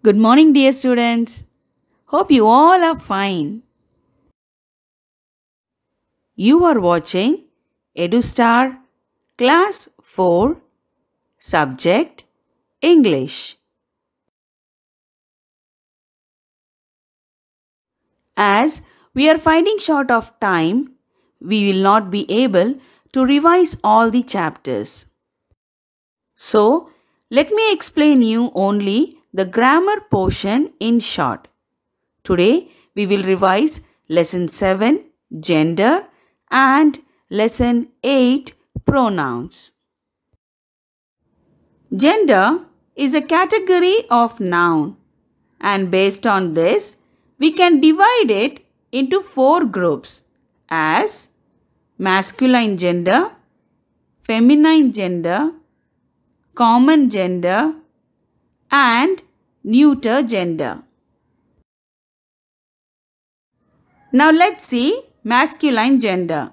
Good morning, dear students. Hope you all are fine. You are watching EduStar Class 4 Subject English. As we are finding short of time, we will not be able to revise all the chapters. So, let me explain you only the grammar portion in short. Today, we will revise Lesson 7, Gender, and Lesson 8, Pronouns. Gender is a category of noun, and based on this, we can divide it into 4 groups as masculine gender, feminine gender, common gender, and neuter gender. Now let's see masculine gender.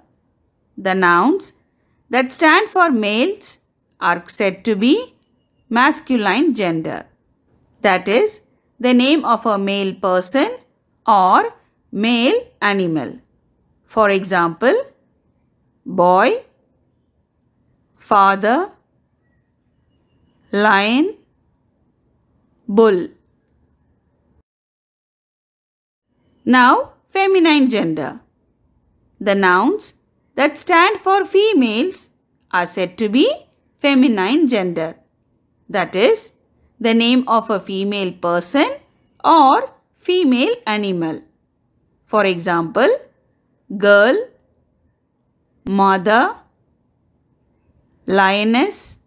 The nouns that stand for males are said to be masculine gender. That is the name of a male person or male animal. For example, boy, father, lion, bull. Now, feminine gender. The nouns that stand for females are said to be feminine gender. That is the name of a female person or female animal. For example, girl, mother, lioness,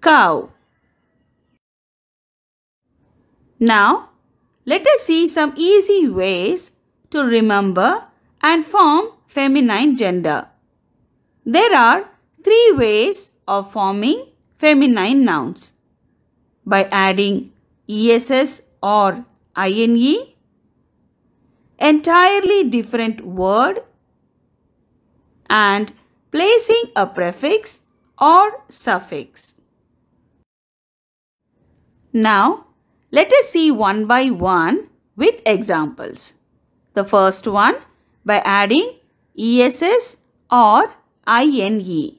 cow. Now, let us see some easy ways to remember and form feminine gender. There are 3 ways of forming feminine nouns. By adding ESS or INE, entirely different word, and placing a prefix or suffix. Now, let us see one by one with examples. The first one by adding ESS or INE.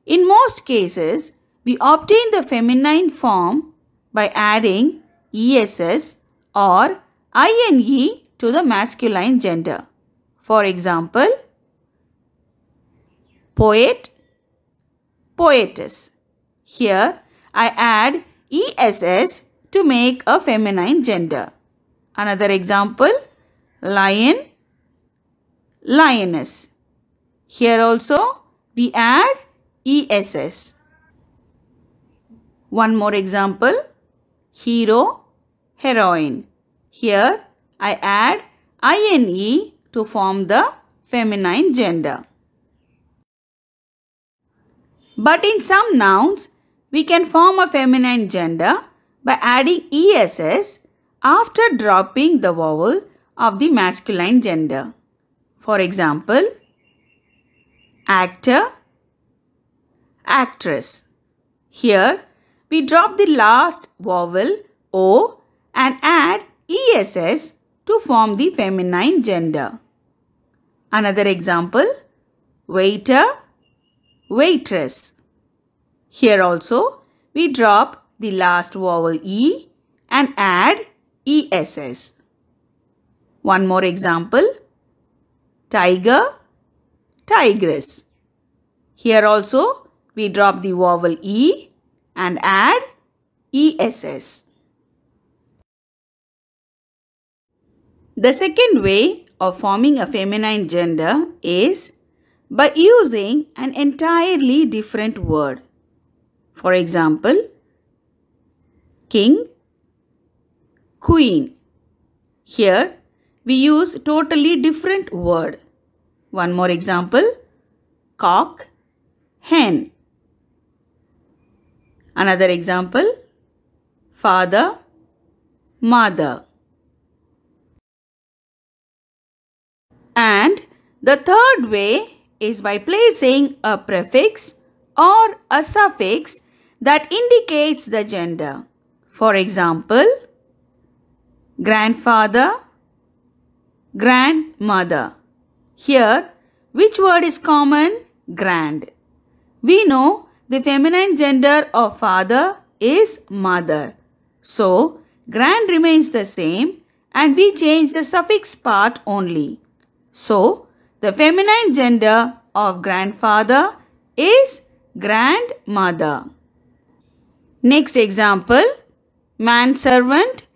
In most cases, we obtain the feminine form by adding ESS or INE to the masculine gender. For example, poet, poetess. Here, I add ESS to make a feminine gender. Another example, lion, lioness. Here also we add ESS. One more example, hero, heroine. Here I add INE to form the feminine gender. But in some nouns, we can form a feminine gender by adding ESS after dropping the vowel of the masculine gender. For example, actor, actress. Here, we drop the last vowel O and add ESS to form the feminine gender. Another example, waiter, waitress. Here also, we drop the last vowel E and add ESS. One more example, tiger, tigress. Here also, we drop the vowel E and add ESS. The second way of forming a feminine gender is by using an entirely different word. For example, king, queen. Here we use totally different word. One more example, cock, hen. Another example, father, mother. And the third way is by placing a prefix or a suffix that indicates the gender. For example, grandfather, grandmother. Here, which word is common? Grand. We know the feminine gender of father is mother. So, grand remains the same and we change the suffix part only. So, the feminine gender of grandfather is grandmother. Next example, manservant,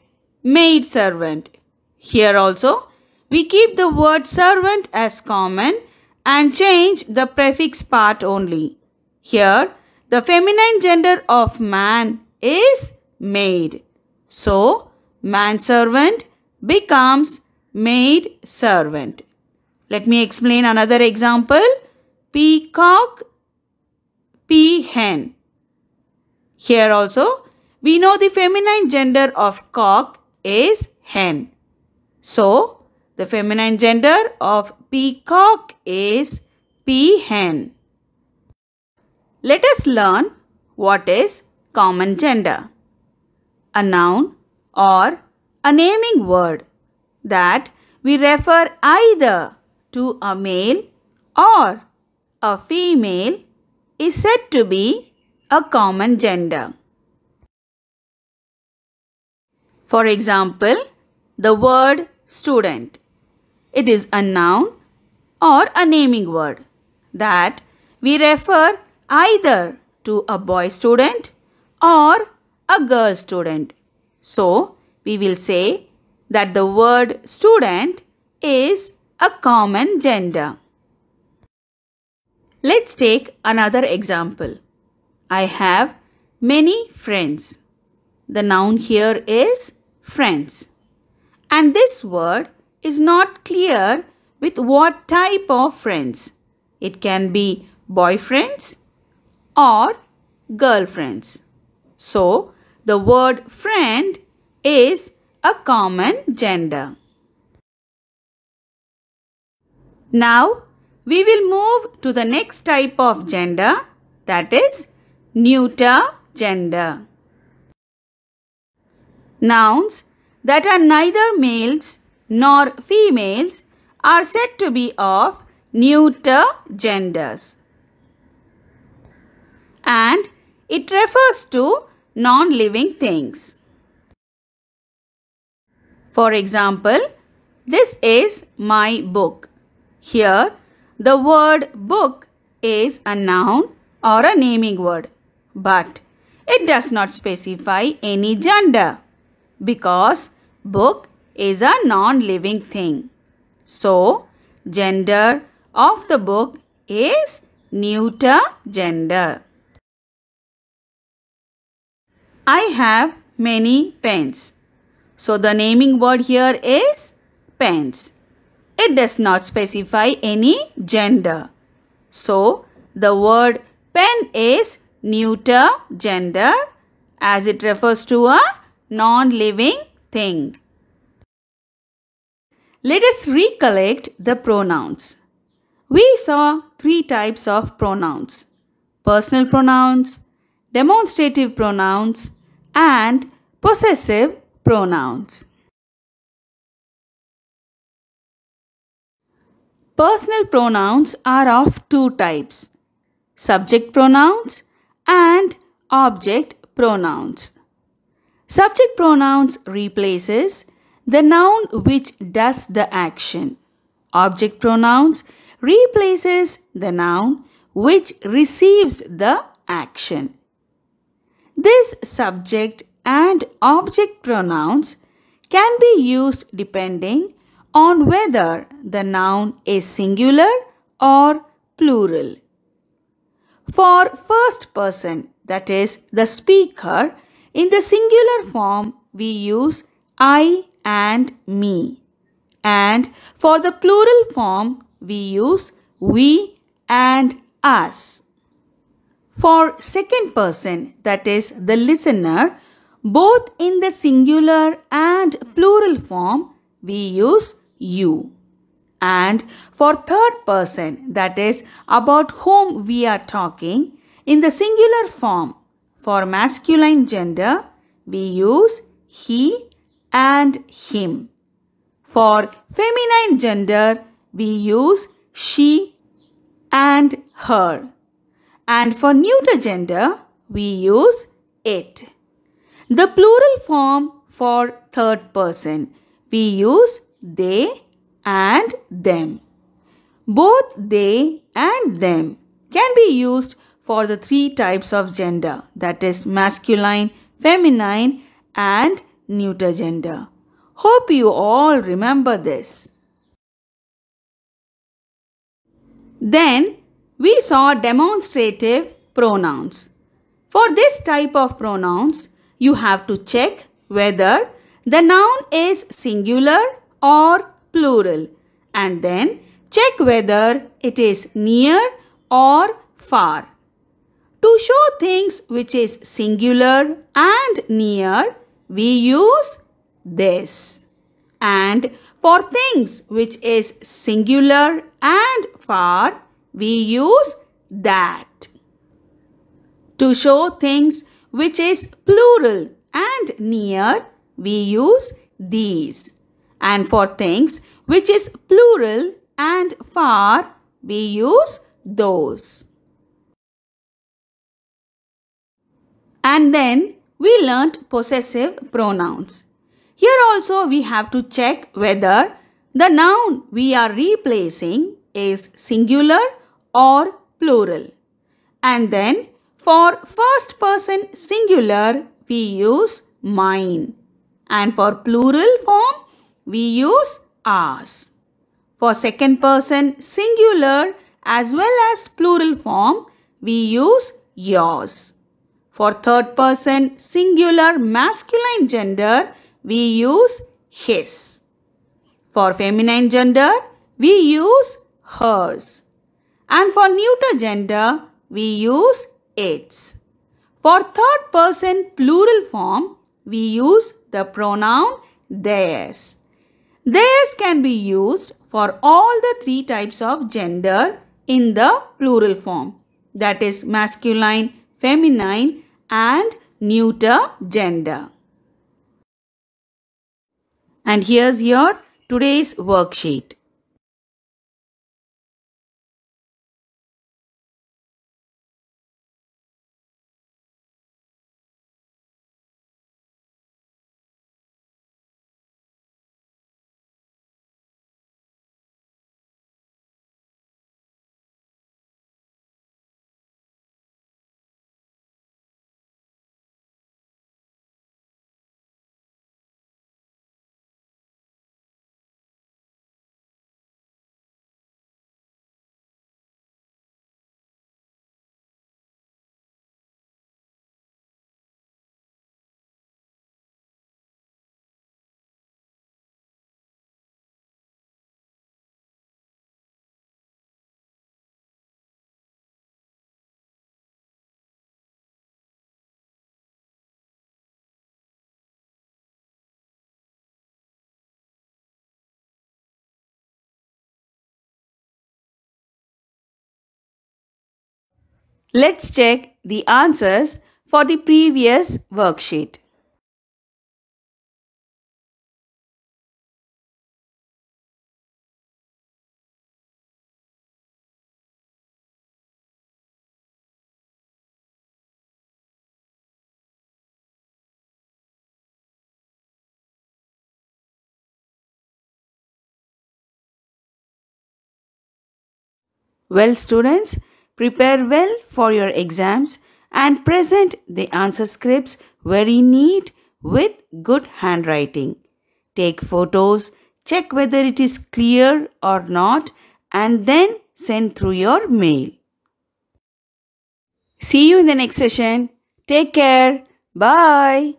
maidservant. Here also, we keep the word servant as common and change the prefix part only. Here, the feminine gender of man is maid. So, manservant becomes maidservant. Let me explain another example. Peacock, peahen. Here also, we know the feminine gender of cock is hen. So, the feminine gender of peacock is peahen. Let us learn what is common gender. A noun or a naming word that we refer either to a male or a female is said to be a common gender. For example, the word student. It is a noun or a naming word that we refer either to a boy student or a girl student. So, we will say that the word student is a common gender. Let's take another example. I have many friends. The noun here is friends. And this word is not clear with what type of friends. It can be boyfriends or girlfriends. So, the word friend is a common gender. Now, we will move to the next type of gender, that is neuter gender. Nouns that are neither males nor females are said to be of neuter genders. And it refers to non-living things. For example, this is my book. Here, the word book is a noun or a naming word, but it does not specify any gender because book is a non-living thing. So, gender of the book is neuter gender. I have many pens. So, the naming word here is pens. It does not specify any gender. So, the word pen is neuter gender as it refers to a non-living thing. Let us recollect the pronouns. We saw 3 types of pronouns: personal pronouns, demonstrative pronouns, and possessive pronouns. Personal pronouns are of 2 types: subject pronouns and object pronouns. Subject pronouns replaces the noun which does the action. Object pronouns replaces the noun which receives the action. This subject and object pronouns can be used depending on whether the noun is singular or plural. For first person, that is the speaker, in the singular form we use I and me, and for the plural form we use we and us. For second person, that is the listener, both in the singular and plural form we use you. And for third person, that is about whom we are talking, in the singular form, for masculine gender we use he and him. For feminine gender, we use she and her. And for neuter gender, we use it. The plural form for third person, we use they and them. Both they and them can be used for the three types of gender, that is masculine, feminine and neuter gender. Hope you all remember this. Then we saw demonstrative pronouns. For this type of pronouns, you have to check whether the noun is singular or plural, and then check whether it is near or far. To show things which is singular and near, we use this. And for things which is singular and far, we use that. To show things which is plural and near, we use these. And for things which is plural and far, we use those. And then we learnt possessive pronouns. Here also we have to check whether the noun we are replacing is singular or plural. And then for first person singular, we use mine. And for plural form, we use ours. For second person singular as well as plural form, we use yours. For third person singular masculine gender, we use his. For feminine gender, we use hers. And for neuter gender, we use its. For third person plural form, we use the pronoun theirs. Theirs can be used for all the three types of gender in the plural form, that is masculine, feminine and neuter gender. And here's your today's worksheet. Let's check the answers for the previous worksheet. Well, students, prepare well for your exams and present the answer scripts very neat with good handwriting. Take photos, check whether it is clear or not, and then send through your mail. See you in the next session. Take care. Bye.